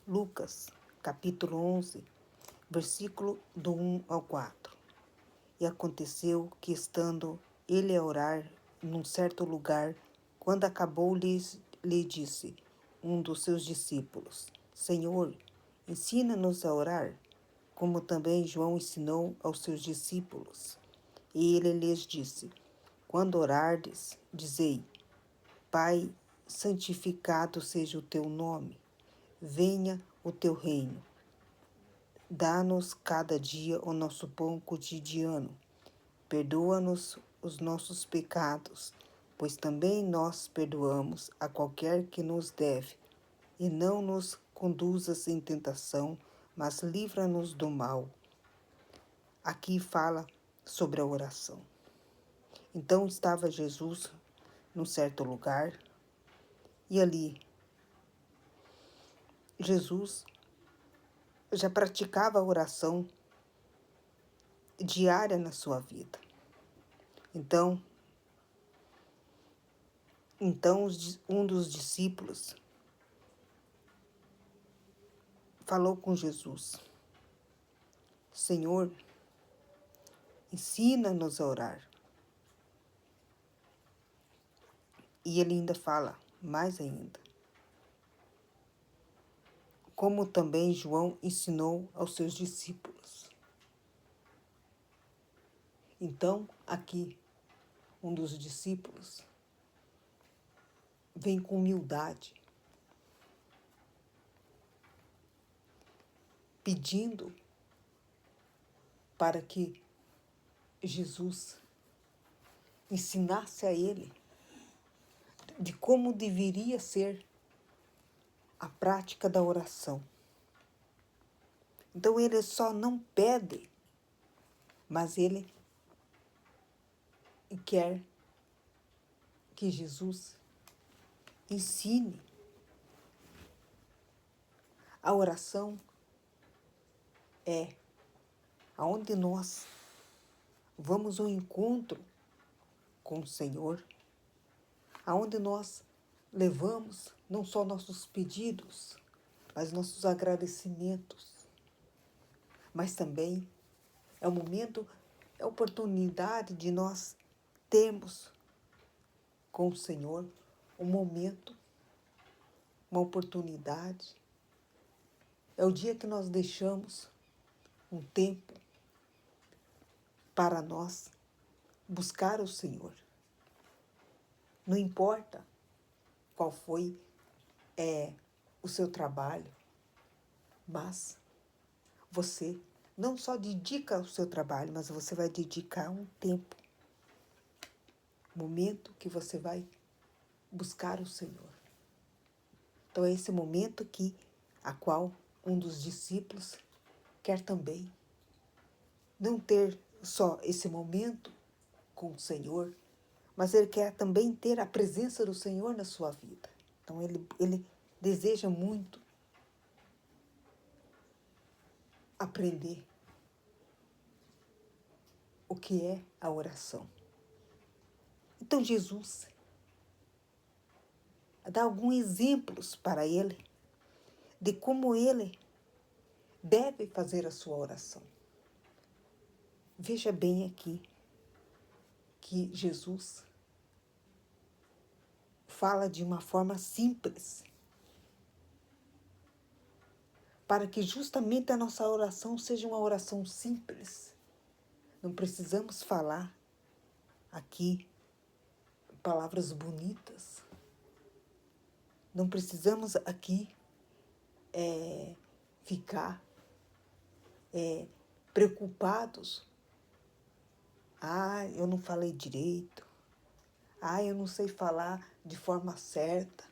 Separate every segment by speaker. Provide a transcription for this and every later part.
Speaker 1: Lucas, capítulo 11, versículo do 1 ao 4. E aconteceu que, estando ele a orar num certo lugar, quando acabou, lhe disse um dos seus discípulos: Senhor, ensina-nos a orar, como também João ensinou aos seus discípulos. E ele lhes disse: Quando orardes, dizei: Pai, santificado seja o teu nome, venha o teu reino. Dá-nos cada dia o nosso pão cotidiano. Perdoa-nos os nossos pecados, pois também nós perdoamos a qualquer que nos deve. E não nos conduzas em tentação, mas livra-nos do mal. Aqui fala sobre a oração. Então estava Jesus num certo lugar, e ali Jesus já praticava a oração diária na sua vida. Então um dos discípulos falou com Jesus: Senhor, ensina-nos a orar. E ele ainda fala, mais ainda, como também João ensinou aos seus discípulos. Então, aqui, um dos discípulos vem com humildade, pedindo para que Jesus ensinasse a ele de como deveria ser a prática da oração. Então ele só não pede, mas ele quer que Jesus ensine. A oração é aonde nós vamos ao encontro com o Senhor, aonde nós levamos não só nossos pedidos, mas nossos agradecimentos, mas também é o momento, é a oportunidade de nós termos com o Senhor um momento, uma oportunidade. É o dia que nós deixamos um tempo para nós buscar o Senhor. Não importa qual foi o seu trabalho, mas você não só dedica o seu trabalho, mas você vai dedicar um tempo, momento que você vai buscar o Senhor. Então é esse momento a qual um dos discípulos quer também. Não ter só esse momento com o Senhor, mas ele quer também ter a presença do Senhor na sua vida. Então ele deseja muito aprender o que é a oração. Então Jesus dá alguns exemplos para ele de como ele deve fazer a sua oração. Veja bem aqui que Jesus fala de uma forma simples, para que justamente a nossa oração seja uma oração simples. Não precisamos falar aqui palavras bonitas. Não precisamos aqui ficar preocupados. Eu não falei direito. Eu não sei falar de forma certa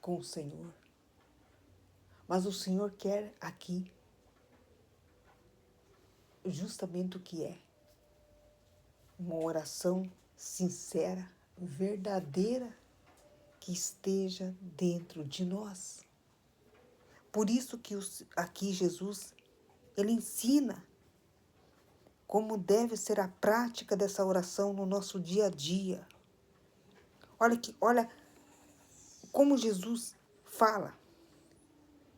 Speaker 1: com o Senhor. Mas o Senhor quer aqui justamente o que é. Uma oração sincera, verdadeira, que esteja dentro de nós. Por isso que aqui Jesus, ele ensina como deve ser a prática dessa oração no nosso dia a dia. Olha como Jesus fala.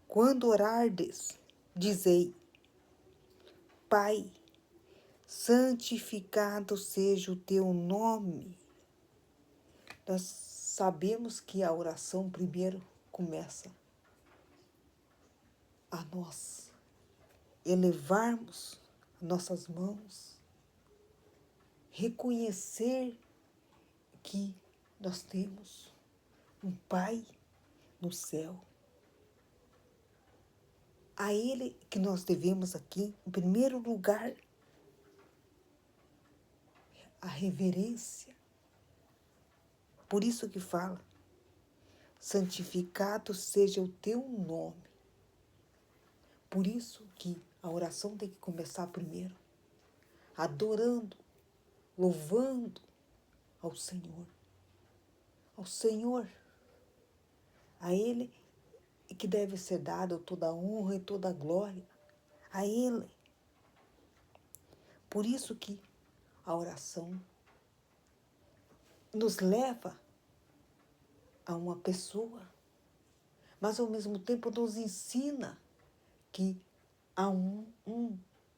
Speaker 1: Quando orardes, dizei: Pai, santificado seja o teu nome. Nós sabemos que a oração primeiro começa a nós elevarmos nossas mãos, reconhecer que nós temos um Pai no céu. A Ele que nós devemos aqui, em primeiro lugar, a reverência. Por isso que fala, santificado seja o teu nome. Por isso que a oração tem que começar primeiro, adorando, louvando ao Senhor. Ao Senhor, a Ele que deve ser dada toda a honra e toda a glória. A Ele. Por isso que a oração nos leva a uma pessoa, mas ao mesmo tempo nos ensina que há um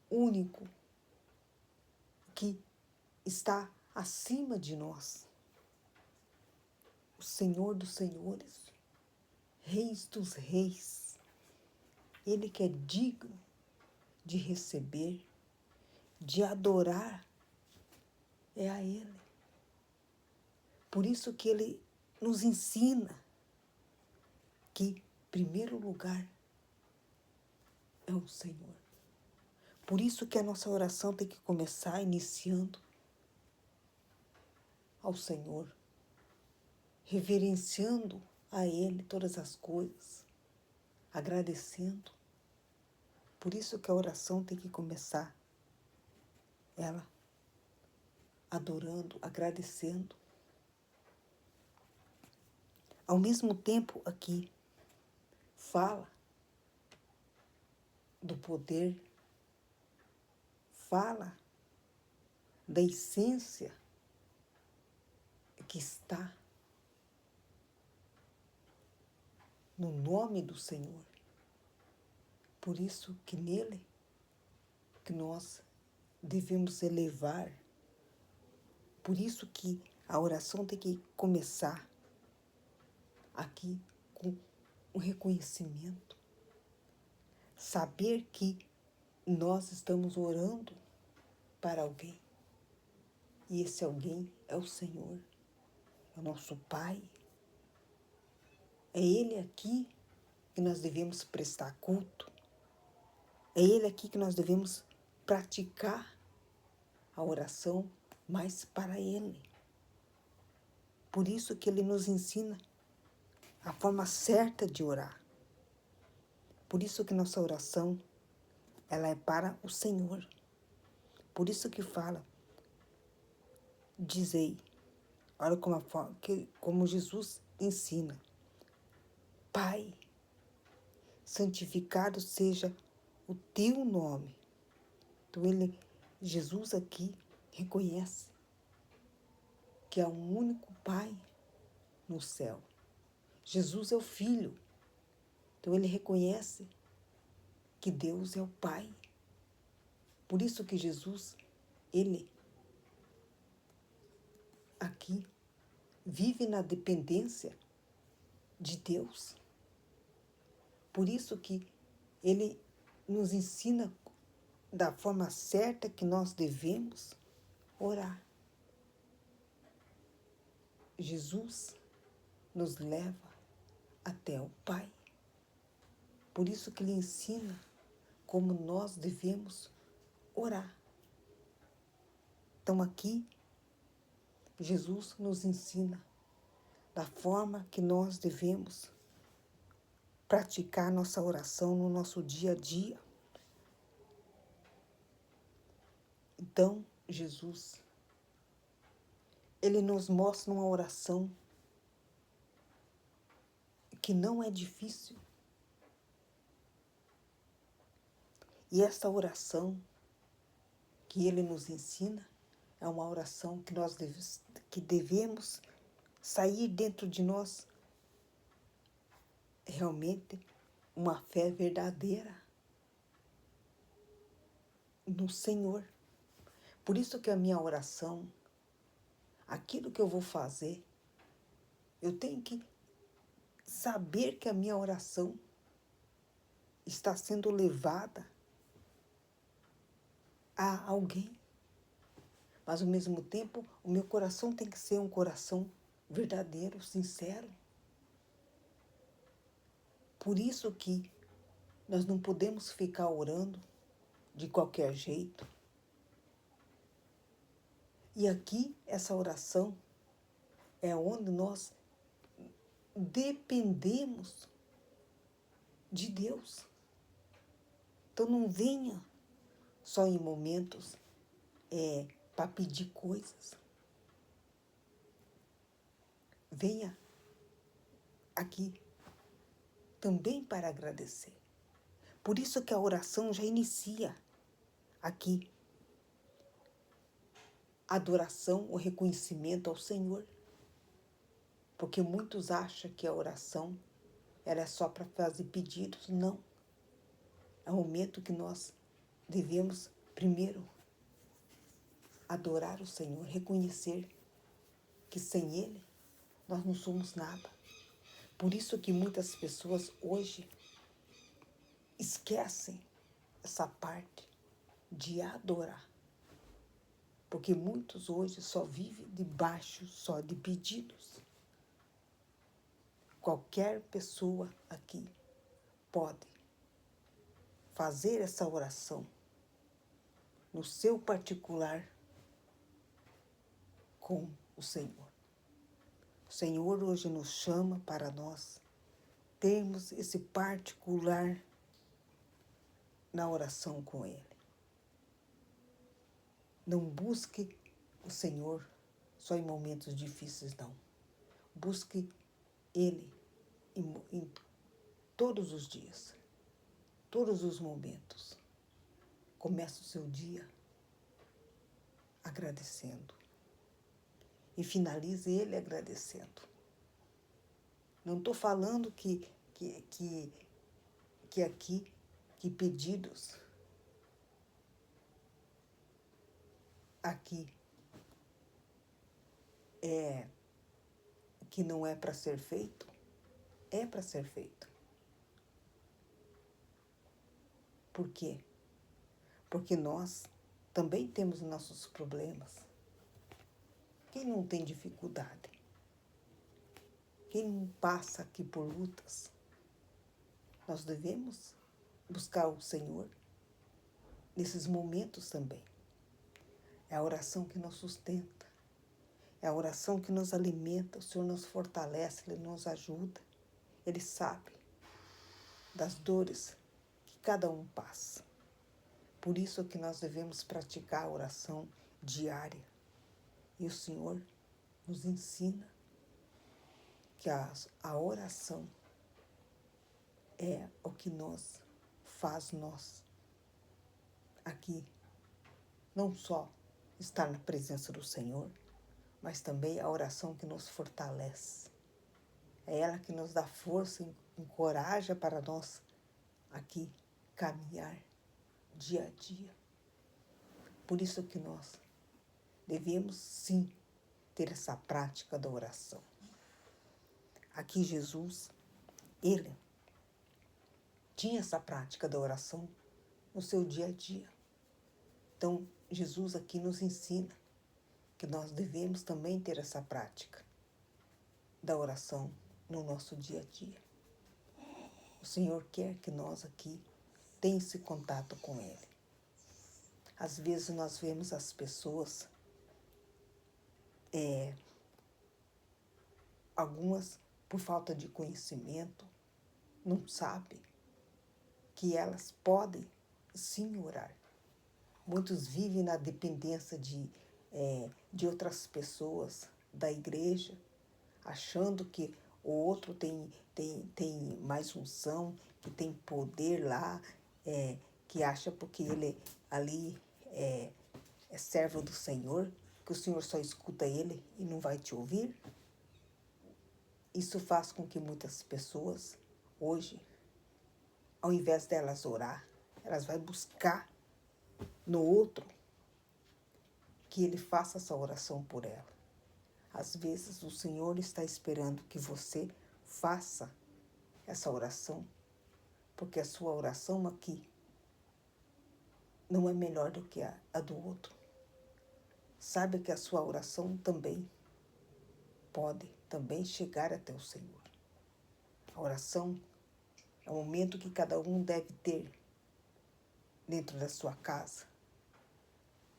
Speaker 1: único que está acima de nós. O Senhor dos senhores, Reis dos reis. Ele que é digno de receber, de adorar, é a Ele. Por isso que Ele nos ensina que, em primeiro lugar, é o Senhor. Por isso que a nossa oração tem que começar iniciando ao Senhor, reverenciando a Ele todas as coisas, agradecendo. Por isso que a oração tem que começar, ela adorando, agradecendo. Ao mesmo tempo aqui, fala do poder, fala da essência que está no nome do Senhor. Por isso que nele que nós devemos elevar. Por isso que a oração tem que começar aqui com o reconhecimento. Saber que nós estamos orando para alguém. E esse alguém é o Senhor, é o nosso Pai. É Ele aqui que nós devemos prestar culto. É Ele aqui que nós devemos praticar a oração, mas para Ele. Por isso que Ele nos ensina a forma certa de orar. Por isso que nossa oração, ela é para o Senhor. Por isso que fala, dizei, olha como Jesus ensina. Pai, santificado seja o teu nome. Então Jesus aqui reconhece que há um único Pai no céu. Jesus é o Filho. Então ele reconhece que Deus é o Pai. Por isso que Jesus, ele aqui vive na dependência de Deus. Por isso que ele nos ensina da forma certa que nós devemos orar. Jesus nos leva até o Pai. Por isso que ele ensina como nós devemos orar. Então aqui, Jesus nos ensina da forma que nós devemos praticar nossa oração no nosso dia a dia. Então, Jesus, ele nos mostra uma oração que não é difícil. E essa oração que ele nos ensina é uma oração que devemos sair dentro de nós realmente uma fé verdadeira no Senhor. Por isso que a minha oração, aquilo que eu vou fazer, eu tenho que saber que a minha oração está sendo levada a alguém. Mas, ao mesmo tempo, o meu coração tem que ser um coração verdadeiro, sincero. Por isso que nós não podemos ficar orando de qualquer jeito. E aqui, essa oração é onde nós dependemos de Deus. Então, não venha só em momentos para pedir coisas. Venha aqui também para agradecer. Por isso que a oração já inicia aqui. Adoração, o reconhecimento ao Senhor. Porque muitos acham que a oração ela é só para fazer pedidos. Não. É o momento que nós devemos, primeiro, adorar o Senhor, reconhecer que sem Ele nós não somos nada. Por isso que muitas pessoas hoje esquecem essa parte de adorar. Porque muitos hoje só vivem debaixo só de pedidos. Qualquer pessoa aqui pode fazer essa oração no seu particular com o Senhor. O Senhor hoje nos chama para nós termos esse particular na oração com Ele. Não busque o Senhor só em momentos difíceis, não. Busque Ele em todos os dias, todos os momentos. Comece o seu dia agradecendo. E finalize ele agradecendo. Não estou falando que aqui, que pedidos aqui que não é para ser feito, é para ser feito. Por quê? Porque nós também temos nossos problemas. Quem não tem dificuldade? Quem não passa aqui por lutas? Nós devemos buscar o Senhor nesses momentos também. É a oração que nos sustenta. É a oração que nos alimenta. O Senhor nos fortalece, Ele nos ajuda. Ele sabe das dores que cada um passa. Por isso que nós devemos praticar a oração diária. E o Senhor nos ensina que a oração é o que faz nós aqui, não só estar na presença do Senhor, mas também a oração que nos fortalece. É ela que nos dá força e encoraja para nós aqui caminhar dia a dia. Por isso que nós devemos sim ter essa prática da oração. Aqui Jesus, Ele tinha essa prática da oração no seu dia a dia. Então, Jesus aqui nos ensina que nós devemos também ter essa prática da oração no nosso dia a dia. O Senhor quer que nós aqui tenhamos esse contato com Ele. Às vezes nós vemos as pessoas, algumas por falta de conhecimento, não sabem que elas podem sim orar. Muitos vivem na dependência de outras pessoas da igreja, achando que o outro tem mais unção, que tem poder lá, que acha porque ele ali é servo do Senhor, que o Senhor só escuta ele e não vai te ouvir. Isso faz com que muitas pessoas hoje ao invés delas orar, elas vão buscar no outro que ele faça essa oração por ela. Às vezes o Senhor está esperando que você faça essa oração, porque a sua oração aqui não é melhor do que a do outro. Saiba que a sua oração também pode também chegar até o Senhor. A oração é o momento que cada um deve ter dentro da sua casa,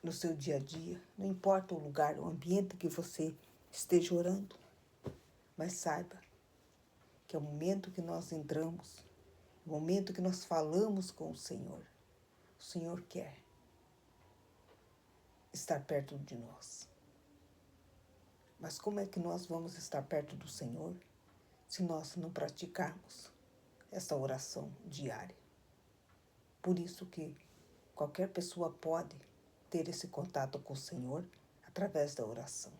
Speaker 1: no seu dia a dia, não importa o lugar, o ambiente que você esteja orando, mas saiba que é o momento que nós entramos, o momento que nós falamos com o Senhor. O Senhor quer estar perto de nós. Mas como é que nós vamos estar perto do Senhor se nós não praticarmos essa oração diária? Por isso que qualquer pessoa pode ter esse contato com o Senhor através da oração.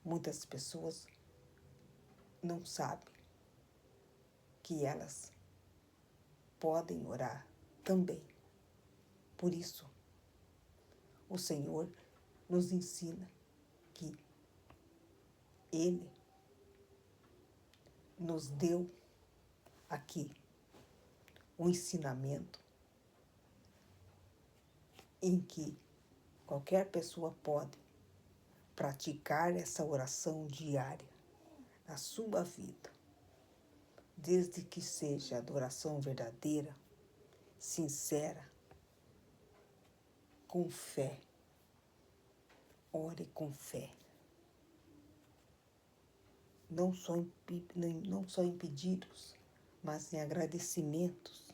Speaker 1: Muitas pessoas não sabem que elas podem orar também. Por isso, o Senhor nos ensina que Ele nos deu aqui um ensinamento em que qualquer pessoa pode praticar essa oração diária na sua vida, desde que seja adoração verdadeira, sincera, com fé. Ore com fé. Não só em pedidos, mas em agradecimentos,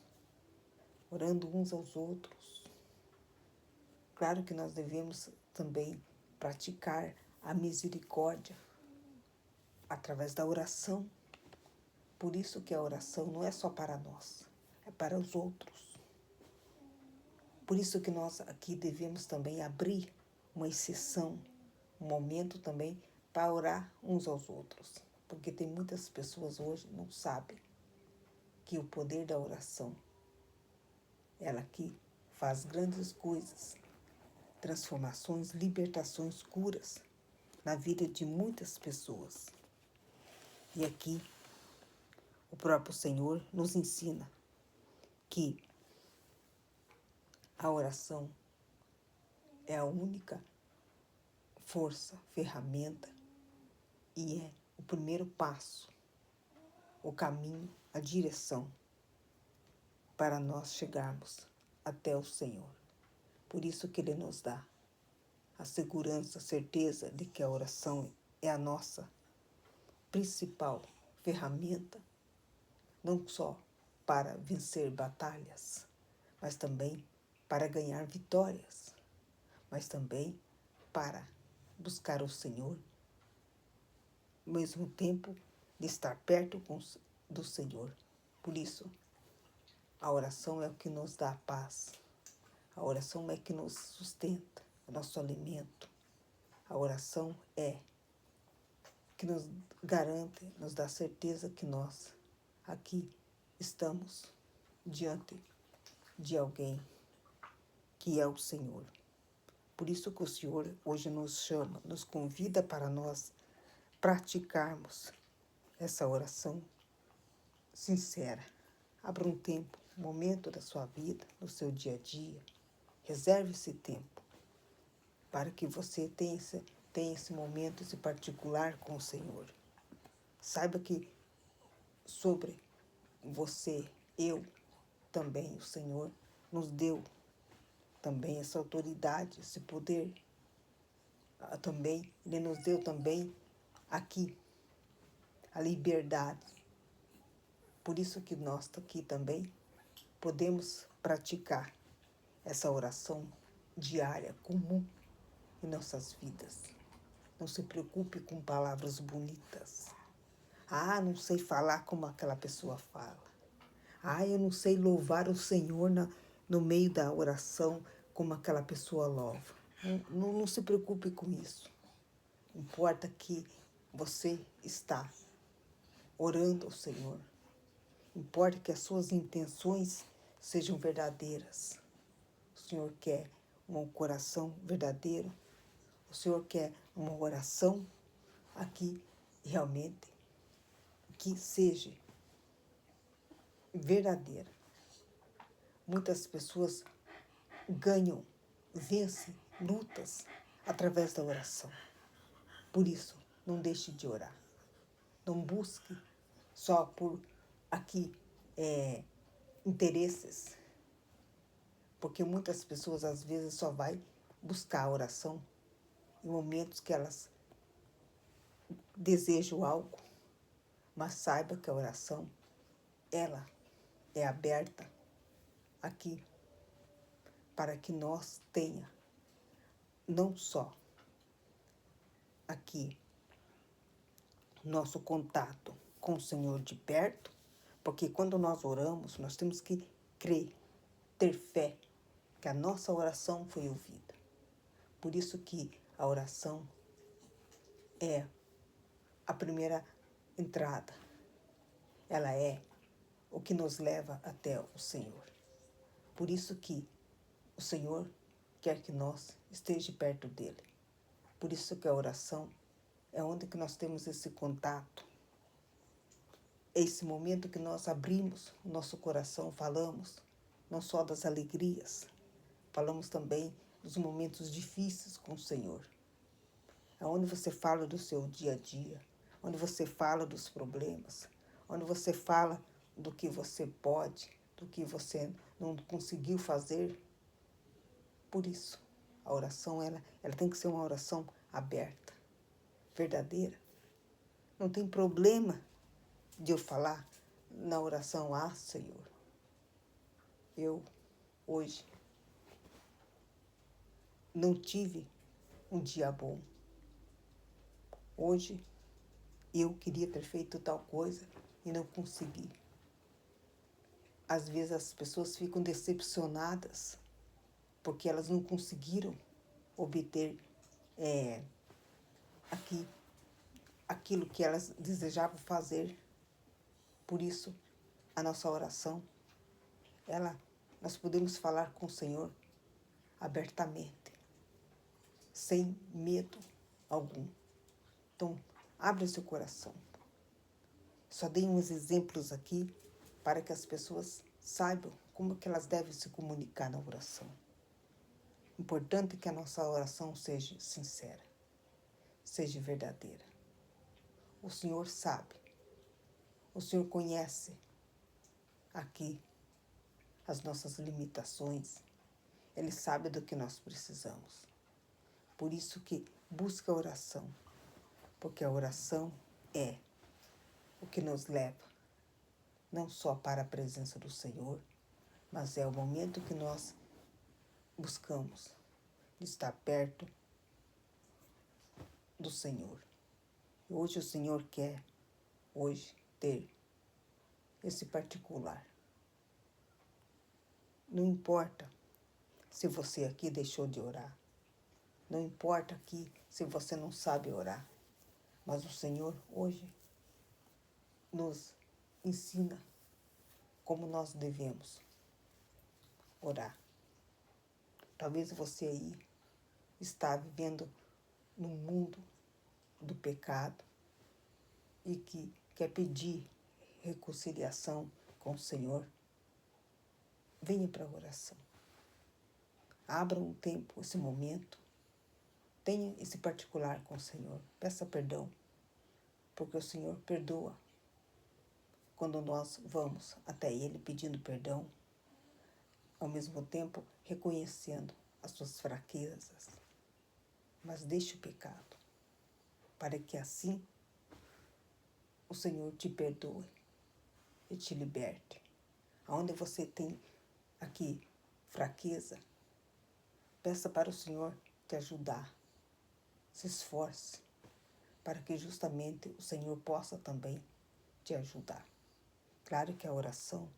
Speaker 1: orando uns aos outros. Claro que nós devemos também praticar a misericórdia através da oração. Por isso que a oração não é só para nós, é para os outros. Por isso que nós aqui devemos também abrir uma exceção, um momento também para orar uns aos outros. Porque tem muitas pessoas hoje que não sabem que o poder da oração, ela aqui faz grandes coisas, transformações, libertações, curas na vida de muitas pessoas. E aqui o próprio Senhor nos ensina que a oração é a única força, ferramenta e é o primeiro passo, o caminho, a direção para nós chegarmos até o Senhor. Por isso que Ele nos dá a segurança, a certeza de que a oração é a nossa principal ferramenta, não só para vencer batalhas, mas também para ganhar vitórias, mas também para buscar o Senhor, ao mesmo tempo de estar perto do Senhor. Por isso, a oração é o que nos dá a paz. A oração é que nos sustenta, é nosso alimento. A oração é que nos garante, nos dá certeza que nós aqui estamos diante de alguém que é o Senhor. Por isso que o Senhor hoje nos chama, nos convida para nós praticarmos essa oração sincera. Abra um tempo, um momento da sua vida, no seu dia a dia. Reserve esse tempo para que você tenha esse momento, esse particular com o Senhor. Saiba que sobre você, eu, também o Senhor nos deu também essa autoridade, esse poder. Também, Ele nos deu também aqui a liberdade. Por isso que nós aqui também podemos praticar essa oração diária, comum em nossas vidas. Não se preocupe com palavras bonitas. Ah, não sei falar como aquela pessoa fala. Ah, eu não sei louvar o Senhor no meio da oração como aquela pessoa louva. Não se preocupe com isso. Importa que você está orando ao Senhor Importa que as suas intenções sejam verdadeiras. O Senhor quer um coração verdadeiro. O Senhor quer uma oração aqui realmente que seja verdadeira. Muitas pessoas ganham, vencem lutas através da oração. Por isso, não deixe de orar. Não busque só por aqui interesses. Porque muitas pessoas, às vezes, só vai buscar a oração em momentos que elas desejam algo. Mas saiba que a oração, ela é aberta aqui para que nós tenha não só aqui nosso contato com o Senhor de perto, porque quando nós oramos, nós temos que crer, ter fé que a nossa oração foi ouvida. Por isso que a oração é a primeira entrada. Ela é o que nos leva até o Senhor. Por isso que o Senhor quer que nós estejamos perto dele. Por isso que a oração é onde que nós temos esse contato. É esse momento que nós abrimos o nosso coração, falamos não só das alegrias, falamos também dos momentos difíceis com o Senhor. É onde você fala do seu dia a dia, onde você fala dos problemas, onde você fala do que você pode, do que você não conseguiu fazer. Por isso, a oração ela tem que ser uma oração aberta, verdadeira. Não tem problema de eu falar na oração, Senhor, eu hoje não tive um dia bom. Hoje eu queria ter feito tal coisa e não consegui. Às vezes as pessoas ficam decepcionadas porque elas não conseguiram obter aquilo que elas desejavam fazer. Por isso, a nossa oração, nós podemos falar com o Senhor abertamente, sem medo algum. Então, abra seu coração. Só dei uns exemplos aqui para que as pessoas saibam como que elas devem se comunicar na oração. Importante que a nossa oração seja sincera, seja verdadeira. O Senhor sabe, o Senhor conhece aqui as nossas limitações. Ele sabe do que nós precisamos. Por isso que busca a oração, porque a oração é o que nos leva não só para a presença do Senhor, mas é o momento que nós buscamos de estar perto do Senhor. Hoje o Senhor quer, ter esse particular. Não importa se você aqui deixou de orar. Não importa aqui se você não sabe orar. Mas o Senhor hoje nos ensina como nós devemos orar. Talvez você aí está vivendo no mundo do pecado e que quer pedir reconciliação com o Senhor. Venha para a oração. Abra um tempo, esse momento. Tenha esse particular com o Senhor. Peça perdão, porque o Senhor perdoa. Quando nós vamos até Ele pedindo perdão, ao mesmo tempo reconhecendo as suas fraquezas. Mas deixe o pecado, para que assim o Senhor te perdoe e te liberte. Aonde você tem aqui fraqueza, peça para o Senhor te ajudar. Se esforce para que justamente o Senhor possa também te ajudar. Claro que a oração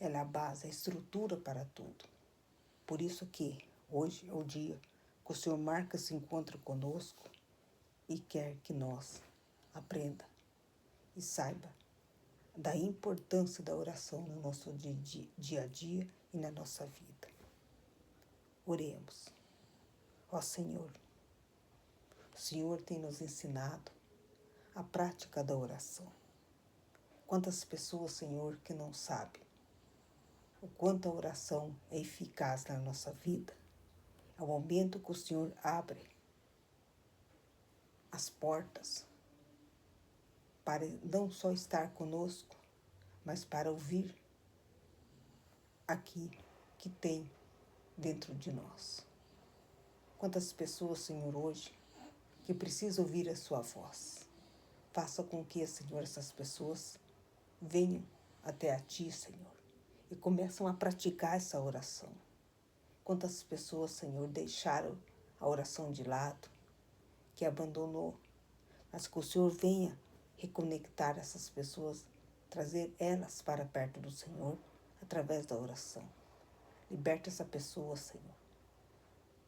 Speaker 1: ela é a base, a estrutura para tudo. Por isso que hoje é o dia que o Senhor marca esse encontro conosco e quer que nós aprenda e saiba da importância da oração no nosso dia a dia e na nossa vida. Oremos. Ó Senhor, o Senhor tem nos ensinado a prática da oração. Quantas pessoas, Senhor, que não sabem o quanto a oração é eficaz na nossa vida. É o momento que o Senhor abre as portas para não só estar conosco, mas para ouvir aqui que tem dentro de nós. Quantas pessoas, Senhor, hoje, que precisam ouvir a sua voz. Faça com que, Senhor, essas pessoas venham até a Ti, Senhor, e começam a praticar essa oração. Quantas pessoas, Senhor, deixaram a oração de lado, que abandonou, mas que o Senhor venha reconectar essas pessoas, trazer elas para perto do Senhor através da oração. Liberta essa pessoa, Senhor.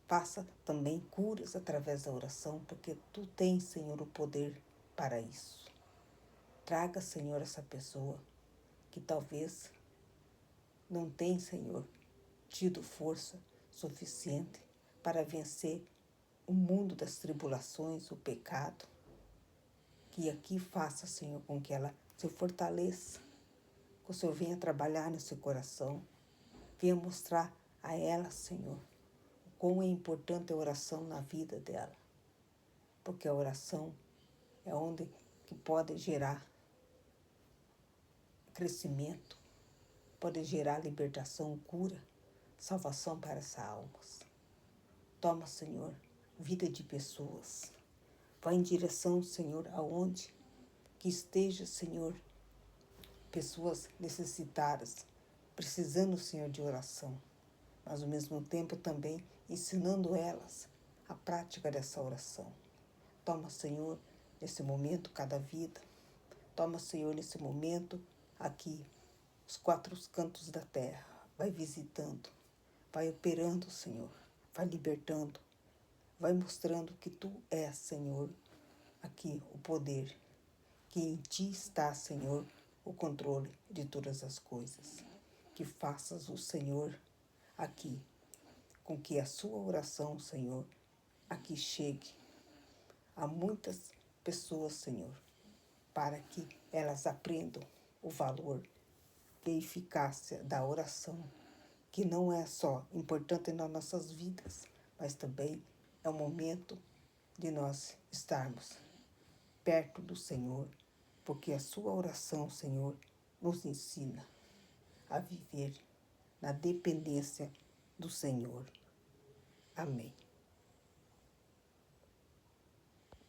Speaker 1: Faça também curas através da oração, porque Tu tens, Senhor, o poder para isso. Traga, Senhor, essa pessoa que talvez não tem, Senhor, tido força suficiente para vencer o mundo das tribulações, o pecado. Que aqui faça, Senhor, com que ela se fortaleça, que o Senhor venha trabalhar nesse coração, venha mostrar a ela, Senhor, o quão é importante a oração na vida dela, porque a oração é onde que pode gerar crescimento, pode gerar libertação, cura, salvação para essas almas. Toma, Senhor, vida de pessoas. Vai em direção, Senhor, aonde que esteja, Senhor, pessoas necessitadas, precisando, Senhor, de oração, mas ao mesmo tempo também ensinando elas a prática dessa oração. Toma, Senhor, nesse momento cada vida. Toma, Senhor, nesse momento aqui, os 4 cantos da terra. Vai visitando, vai operando, Senhor, vai libertando, vai mostrando que Tu és, Senhor, aqui o poder, que em Ti está, Senhor, o controle de todas as coisas. Que faças o Senhor aqui, com que a sua oração, Senhor, aqui chegue a muitas pessoas, Senhor, para que elas aprendam o valor e a eficácia da oração, que não é só importante nas nossas vidas, mas também é o momento de nós estarmos perto do Senhor, porque a sua oração, Senhor, nos ensina a viver na dependência do Senhor. Amém.